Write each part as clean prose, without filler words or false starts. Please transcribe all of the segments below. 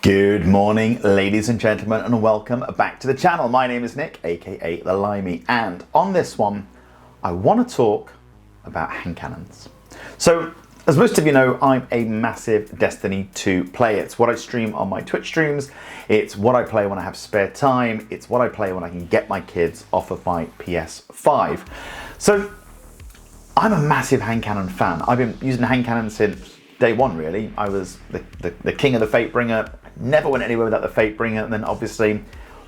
Good morning, ladies and gentlemen, and welcome back to the channel. My name is Nick, aka The Limey, and on this one, I want to talk about hand cannons. So, as most of you know, I'm a massive Destiny 2 player. It's what I stream on my Twitch streams, it's what I play when I have spare time, it's what I play when I can get my kids off of my PS5. So, I'm a massive hand cannon fan. I've been using hand cannons since day one, really. I was the king of the Fatebringer. Never went anywhere without the Fatebringer, and then obviously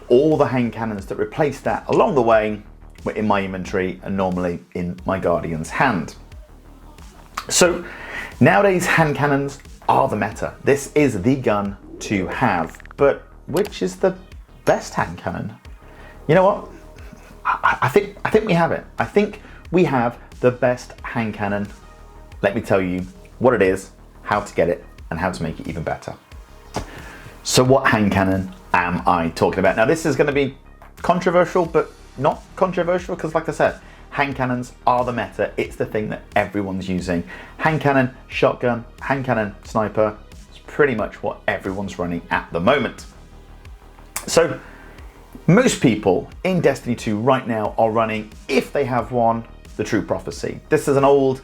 all the hand cannons that replaced that along the way were in my inventory and normally in my Guardian's hand. So nowadays hand cannons are the meta. This is the gun to have, but which is the best hand cannon? You know what? I think we have it. I think we have the best hand cannon. Let me tell you what it is, how to get it, and how to make it even better. So what hand cannon am I talking about? Now this is going to be controversial, but not controversial because, like I said, hand cannons are the meta. It's the thing that everyone's using. Hand cannon, shotgun, hand cannon, sniper. It's pretty much what everyone's running at the moment. So most people in Destiny 2 right now are running, if they have one, the True Prophecy. This is an old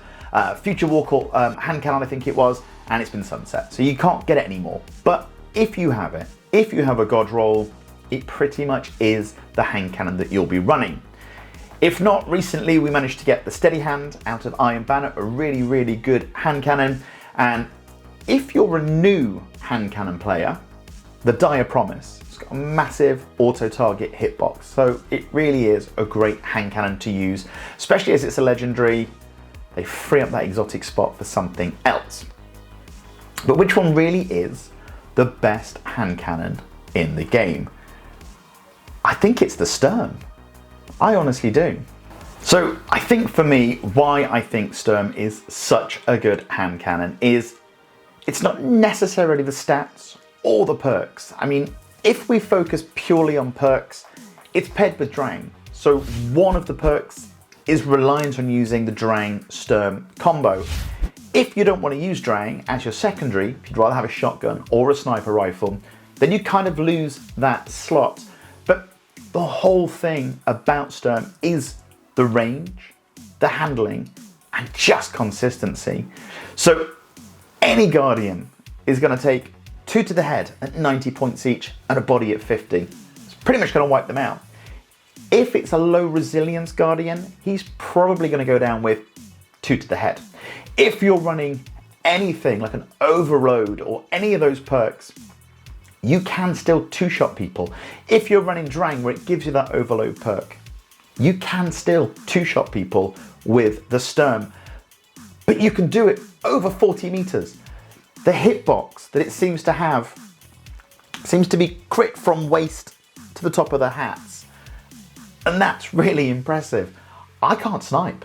Future Walker hand cannon, I think it was, and it's been sunset. So you can't get it anymore. But if you have it, if you have a God roll, it pretty much is the hand cannon that you'll be running. If not, recently we managed to get the Steady Hand out of Iron Banner, a really, really good hand cannon. And if you're a new hand cannon player, the Dire Promise, it's got a massive auto-target hitbox. So it really is a great hand cannon to use, especially as it's a legendary. They free up that exotic spot for something else. But which one really is the best hand cannon in the game? I think it's the Sturm. I honestly do. So I think for me, why I think Sturm is such a good hand cannon is it's not necessarily the stats or the perks. I mean, if we focus purely on perks, it's paired with Drang. So one of the perks is reliant on using the Drang Sturm combo. If you don't want to use Drang as your secondary, if you'd rather have a shotgun or a sniper rifle, then you kind of lose that slot. But the whole thing about Sturm is the range, the handling, and just consistency. So any Guardian is going to take 2 to the head at 90 points each and a body at 50. It's pretty much going to wipe them out. If it's a low resilience Guardian, he's probably going to go down with 2 to the head. If you're running anything like an overload or any of those perks, you can still two-shot people. If you're running Drang where it gives you that overload perk, you can still two-shot people with the Sturm, but you can do it over 40 meters. The hitbox that it seems to have seems to be crit from waist to the top of the hats, and that's really impressive. I can't snipe.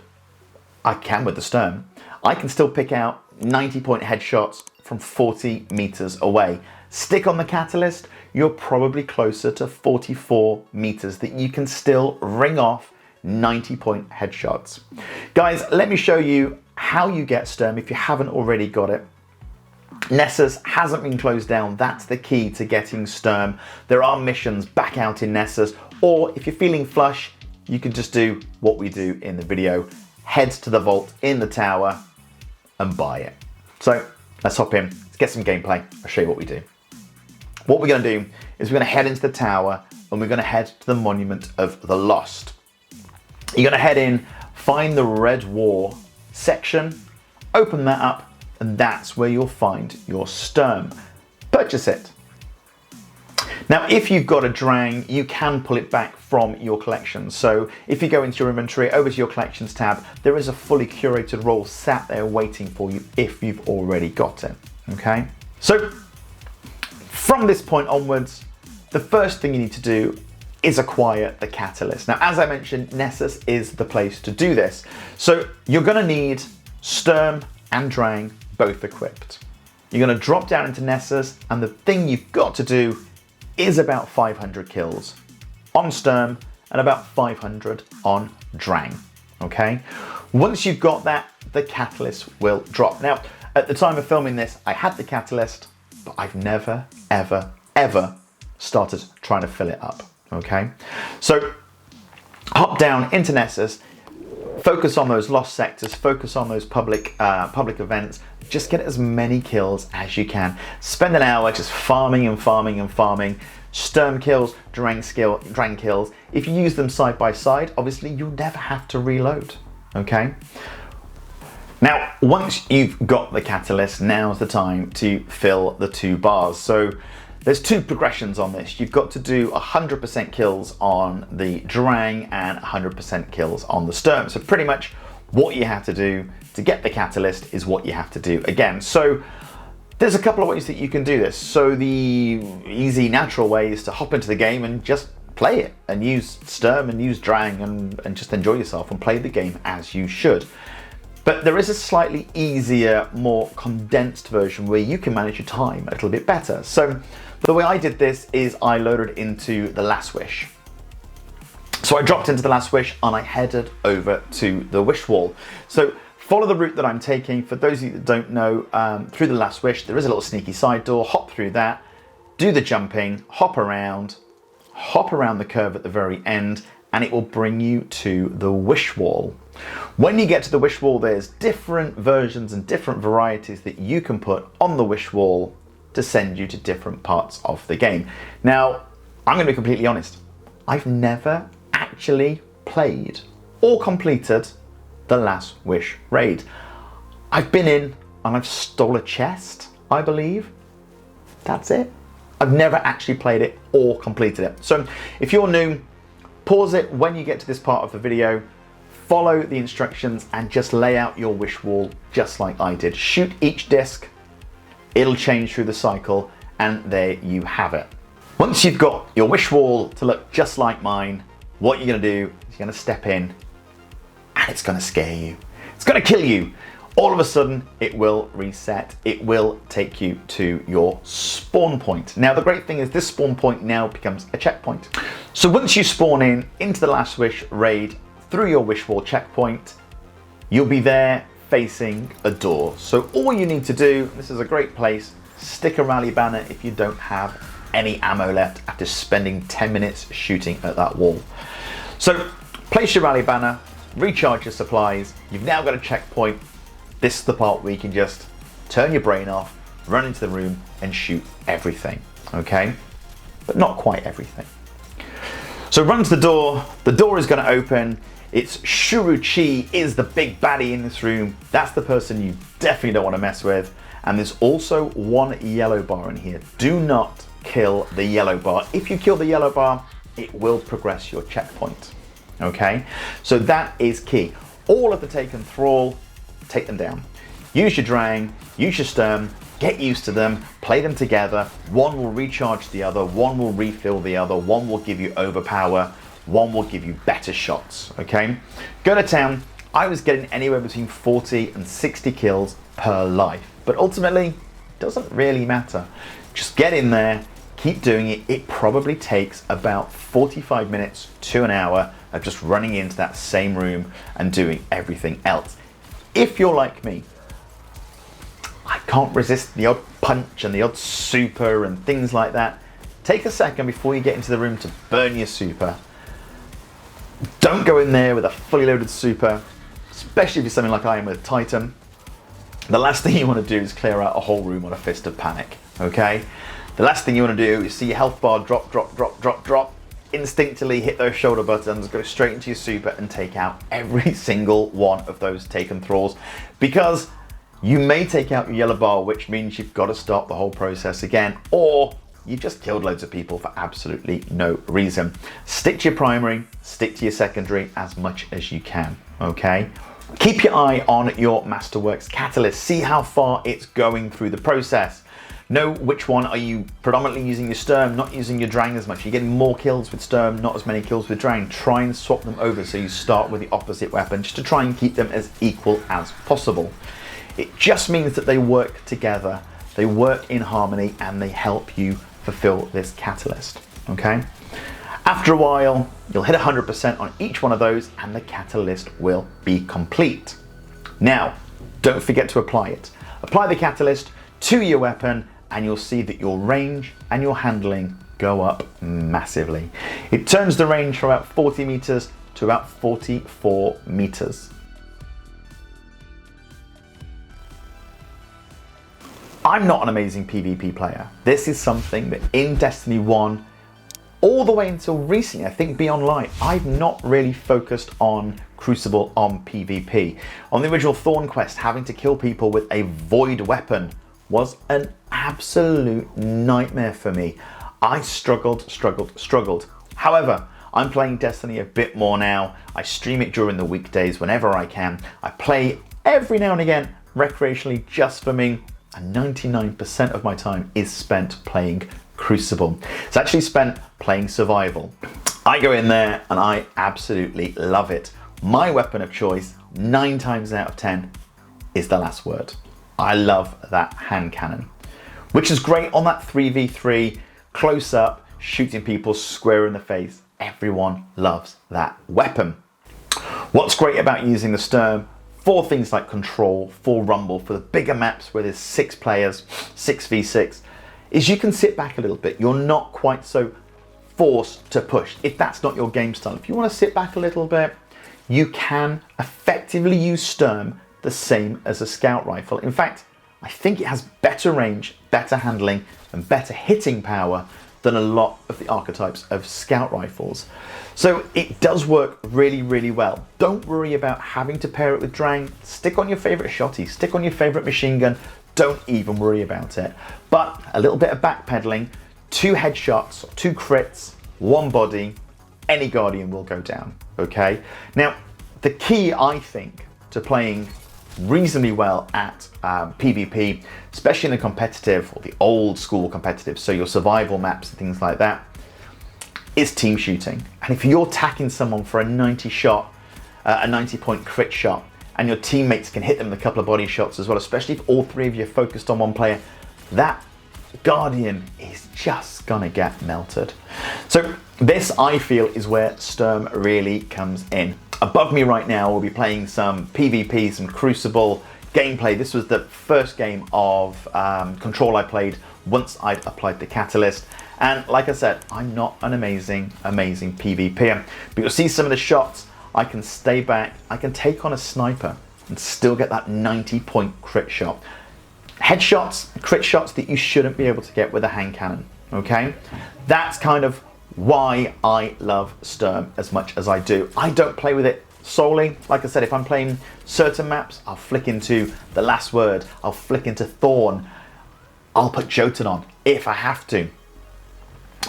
I can with the Sturm. I can still pick out 90-point headshots from 40 meters away. Stick on the catalyst, you're probably closer to 44 meters that you can still ring off 90-point headshots. Guys, let me show you how you get Sturm if you haven't already got it. Nessus hasn't been closed down. That's the key to getting Sturm. There are missions back out in Nessus, or if you're feeling flush, you can just do what we do in the video. Head to the vault in the tower and buy it. So let's hop in, let's get some gameplay. I'll show you what we do. What we're going to do is we're going to head into the tower and we're going to head to the Monument of the Lost. You're going to head in, find the Red War section, open that up, and that's where you'll find your Sturm. Purchase it. Now, if you've got a Drang, you can pull it back from your collection. So if you go into your inventory, over to your collections tab, there is a fully curated roll sat there waiting for you if you've already got it, okay? So from this point onwards, the first thing you need to do is acquire the catalyst. Now, as I mentioned, Nessus is the place to do this. So you're gonna need Sturm and Drang both equipped. You're gonna drop down into Nessus, and the thing you've got to do is about 500 kills on Sturm and about 500 on Drang, okay? Once you've got that, the catalyst will drop. Now, at the time of filming this, I had the catalyst, but I've never, ever, ever started trying to fill it up, okay? So hop down into Nessus, focus on those lost sectors, focus on those public events, just get as many kills as you can. Spend an hour just farming and farming and farming. Sturm kills, Drang kills. If you use them side by side, obviously you'll never have to reload, okay? Now, once you've got the catalyst, now's the time to fill the 2 bars. So there's 2 progressions on this. You've got to do 100% kills on the Drang and 100% kills on the Sturm. So pretty much what you have to do to get the catalyst is what you have to do again. So there's a couple of ways that you can do this. So the easy, natural way is to hop into the game and just play it and use Sturm and use Drang and just enjoy yourself and play the game as you should. But there is a slightly easier, more condensed version where you can manage your time a little bit better. So the way I did this is I loaded into the Last Wish. So I dropped into the Last Wish and I headed over to the Wish Wall. So follow the route that I'm taking. For those of you that don't know, through the Last Wish, there is a little sneaky side door. Hop through that, do the jumping, hop around the curve at the very end, and it will bring you to the Wish Wall. When you get to the Wish Wall, there's different versions and different varieties that you can put on the Wish Wall to send you to different parts of the game. Now, I'm going to be completely honest. I've never actually played or completed the Last Wish raid. I've been in and I've stole a chest, I believe. That's it. I've never actually played it or completed it. So if you're new, pause it when you get to this part of the video, follow the instructions and just lay out your Wish Wall just like I did. Shoot each disc, it'll change through the cycle, and there you have it. Once you've got your Wish Wall to look just like mine, what you're gonna do is you're gonna step in and it's gonna scare you. It's gonna kill you. All of a sudden, it will reset. It will take you to your spawn point. Now, the great thing is this spawn point now becomes a checkpoint. So once you spawn into the Last Wish raid through your Wish Wall checkpoint, you'll be there facing a door. So all you need to do, this is a great place, stick a rally banner if you don't have any ammo left after spending 10 minutes shooting at that wall. So place your rally banner, recharge your supplies. You've now got a checkpoint. This is the part where you can just turn your brain off, run into the room and shoot everything, okay? But not quite everything. So run to the door is gonna open. It's Shuruchi is the big baddie in this room. That's the person you definitely don't wanna mess with. And there's also one yellow bar in here. Do not kill the yellow bar. If you kill the yellow bar, it will progress your checkpoint, okay? So that is key. All of the taken thrall, take them down. Use your Drang, use your Sturm, get used to them, play them together. One will recharge the other, one will refill the other, one will give you overpower, one will give you better shots, okay? Go to town. I was getting anywhere between 40 and 60 kills per life, but ultimately, it doesn't really matter. Just get in there, keep doing it. It probably takes about 45 minutes to an hour of just running into that same room and doing everything else. If you're like me, I can't resist the odd punch and the odd super and things like that. Take a second before you get into the room to burn your super. Don't go in there with a fully loaded super, especially if you're something like I am with Titan. The last thing you want to do is clear out a whole room on a fist of panic, okay? The last thing you want to do is see your health bar drop, drop, drop, drop, drop. Instinctively hit those shoulder buttons, go straight into your super and take out every single one of those taken thralls, because you may take out your yellow bar, which means you've got to start the whole process again, or you've just killed loads of people for absolutely no reason. Stick to your primary, stick to your secondary as much as you can, okay? Keep your eye on your Masterworks catalyst, see how far it's going through the process. Know which one are you predominantly using your Sturm, not using your Drang as much. You're getting more kills with Sturm, not as many kills with Drang. Try and swap them over so you start with the opposite weapon, just to try and keep them as equal as possible. It just means that they work together, they work in harmony, and they help you fulfill this catalyst, okay? After a while, you'll hit 100% on each one of those and the catalyst will be complete. Now, don't forget to apply it. Apply the catalyst to your weapon and you'll see that your range and your handling go up massively. It turns the range from about 40 meters to about 44 meters. I'm not an amazing PvP player. This is something that in Destiny 1, all the way until recently, I think Beyond Light, I've not really focused on Crucible on PvP. On the original Thorn quest, having to kill people with a void weapon was an absolute nightmare for me. I struggled. However, I'm playing Destiny a bit more now. I stream it during the weekdays whenever I can. I play every now and again recreationally just for me, and 99% of my time is spent playing Crucible. It's actually spent playing survival. I go in there and I absolutely love it. My weapon of choice, 9 times out of 10, is the last word. I love that hand cannon, which is great on that 3v3, close up, shooting people square in the face. Everyone loves that weapon. What's great about using the Sturm for things like Control, for Rumble, for the bigger maps where there's 6 players, 6v6, is you can sit back a little bit. You're not quite so forced to push if that's not your game style. If you want to sit back a little bit, you can effectively use Sturm the same as a scout rifle. In fact, I think it has better range, better handling, and better hitting power than a lot of the archetypes of scout rifles. So it does work really, really well. Don't worry about having to pair it with Drang. Stick on your favorite shotty, stick on your favorite machine gun. Don't even worry about it. But a little bit of backpedaling, 2 headshots, 2 crits, 1 body, any Guardian will go down, okay? Now, the key, I think, to playing reasonably well at PvP, especially in the competitive or the old school competitive, so your survival maps and things like that, is team shooting. And if you're attacking someone for a 90 shot, a 90 point crit shot, and your teammates can hit them with a couple of body shots as well, especially if all 3 of you are focused on one player, that Guardian is just gonna get melted. So this, I feel, is where Sturm really comes in. Above me right now, we'll be playing some PvP, some Crucible gameplay. This was the first game of Control I played once I'd applied the Catalyst. And like I said, I'm not an amazing PvPer, but you'll see some of the shots. I can stay back, I can take on a sniper and still get that 90 point crit shot. Headshots, crit shots that you shouldn't be able to get with a hand cannon, okay? That's kind of why I love Sturm as much as I do. I don't play with it solely. Like I said, if I'm playing certain maps, I'll flick into the last word, I'll flick into Thorn, I'll put Jotun on if I have to.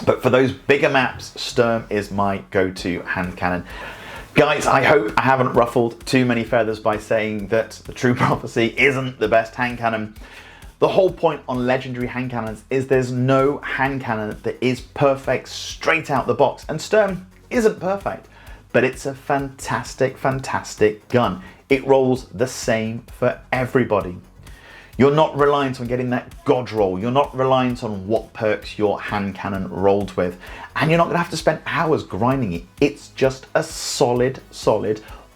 But for those bigger maps, Sturm is my go-to hand cannon. Guys, I hope I haven't ruffled too many feathers by saying that the True Prophecy isn't the best hand cannon. The whole point on legendary hand cannons is there's no hand cannon that is perfect straight out the box, and Sturm isn't perfect, but it's a fantastic gun. It rolls the same for everybody. You're not reliant on getting that god roll. You're not reliant on what perks your hand cannon rolled with. And you're not gonna have to spend hours grinding it. It's just a solid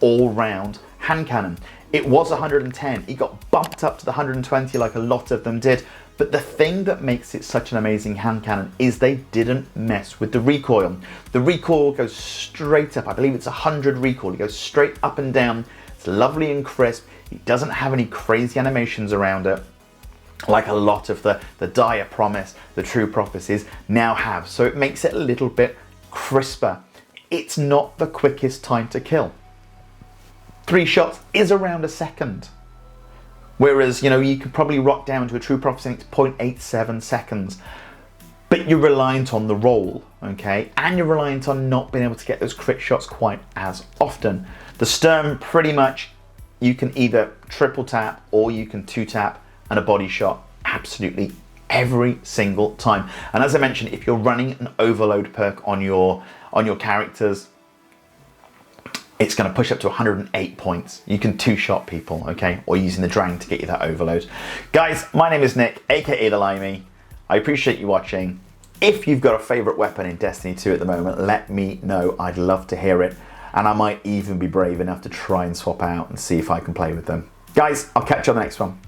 all-round hand cannon. It was 110, it got bumped up to the 120 like a lot of them did. But the thing that makes it such an amazing hand cannon is they didn't mess with the recoil. The recoil goes straight up. I believe it's 100 recoil. It goes straight up and down. It's lovely and crisp. It doesn't have any crazy animations around it like a lot of the Dire Promise, the True Prophecies now have. So it makes it a little bit crisper. It's not the quickest time to kill. 3 shots is around a second. Whereas, you know, you could probably rock down to a True Prophecy and it's 0.87 seconds. But you're reliant on the roll, okay? And you're reliant on not being able to get those crit shots quite as often. The Sturm, pretty much, you can either triple tap or you can 2-tap and a body shot absolutely every single time. And as I mentioned, if you're running an overload perk on your characters, it's going to push up to 108 points. You can 2-shot people, okay? Or using the Drang to get you that overload. Guys, my name is Nick, aka The Limey. I appreciate you watching. If you've got a favorite weapon in Destiny 2 at the moment, let me know. I'd love to hear it. And I might even be brave enough to try and swap out and see if I can play with them. Guys, I'll catch you on the next one.